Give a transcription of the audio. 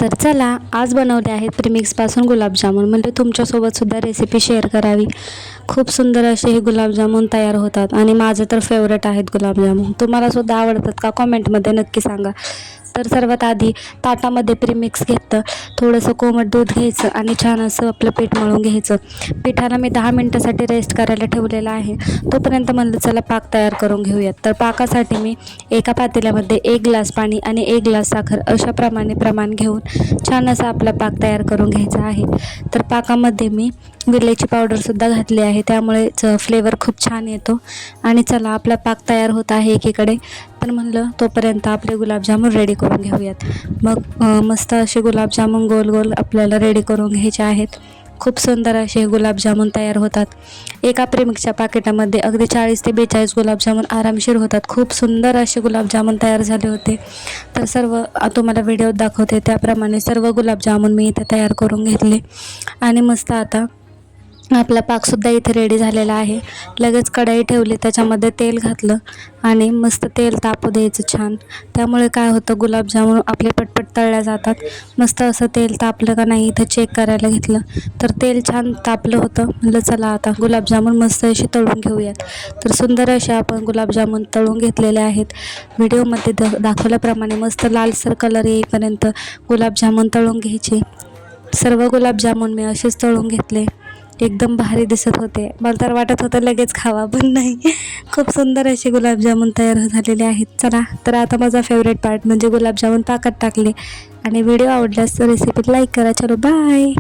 तर चला आज बनवले आहेत प्रीमिक्सपासून गुलाबजामुन. म्हणजे तुमच्यासोबतसुद्धा रेसिपी शेअर करावी. खूप सुंदर असे हे गुलाबजामुन तयार होतात आणि माझं तर फेवरेट आहेत गुलाबजामुन. तुम्हालासुद्धा आवडतात का कॉमेंटमध्ये नक्की सांगा. तर सर्वात आधी ताटामध्ये प्रीमिक्स घेतलं, थोडंसं कोमट दूध घ्यायचं आणि छान असं आपलं पीठ मळून घ्यायचं. पिठाला मी 10 मिनटासाठी रेस्ट करायला ठेवलेलं आहे. तोपर्यंत म्हणलं चला पाक तयार करून घेऊयात. तर पाकासाठी मी एका पातेल्यामध्ये 1 ग्लास पाणी आणि 1 ग्लास साखर अशा प्रमाण घेऊन छान असा आपला पाक तयार करून घ्यायचा आहे. तर पाकामध्ये मी विलायची पावडरसुद्धा घातली आहे, त्यामुळे फ्लेवर खूप छान येतो. आणि चला आपला पाक तयार होत आहे एकीकडे. तर म्हणलं तोपर्यंत आपले गुलाबजामुन रेडी करून घेऊयात. मग मस्त असे गुलाबजामुन गोल गोल आपल्याला रेडी करून घ्यायचे आहेत. खूप सुंदर असे गुलाबजामुन तयार होतात. एका प्रीमिक्सच्या पाकिटामध्ये अगदी 40 ते 42 गुलाबजामुन आरामशीर होतात. खूप सुंदर असे गुलाबजामुन तयार झाले होते. तर सर्व तुम्हाला व्हिडिओत दाखवते त्याप्रमाणे सर्व गुलाबजामुन मी इथे तयार करून घेतले. आणि मस्त आता आपला पाकसुद्धा इथे रेडी झालेला आहे. लगेच कढई ठेवली, त्याच्यामध्ये तेल घातलं आणि मस्त तेल तापू द्यायचं छान. त्यामुळे काय होतं, गुलाबजामुन आपले पटपट तळल्या जातात. मस्त असं तेल तापलं का नाही इथं चेक करायला घेतलं, तर तेल छान तापलं होतं. म्हणलं चला आता गुलाबजामुन मस्त अशी तळून घेऊयात. तर सुंदर असे आपण गुलाबजामुन तळून घेतलेले आहेत. व्हिडिओमध्ये दाखवल्याप्रमाणे मस्त लालसर कलर येईपर्यंत गुलाबजामुन तळून घ्यायचे. सर्व गुलाबजामुन मी असेच तळून घेतले. एकदम भारी दिसत होते. मला तर वाटत होतं लगेच खावा, पण नाही. खूप सुंदर असे गुलाबजामुन तयार झालेले आहेत. चला तर आता माझा फेवरेट पार्ट म्हणजे गुलाबजामुन पाकात टाकले. आणि व्हिडिओ आवडल्यास रेसिपी लाईक करा. चलो बाय.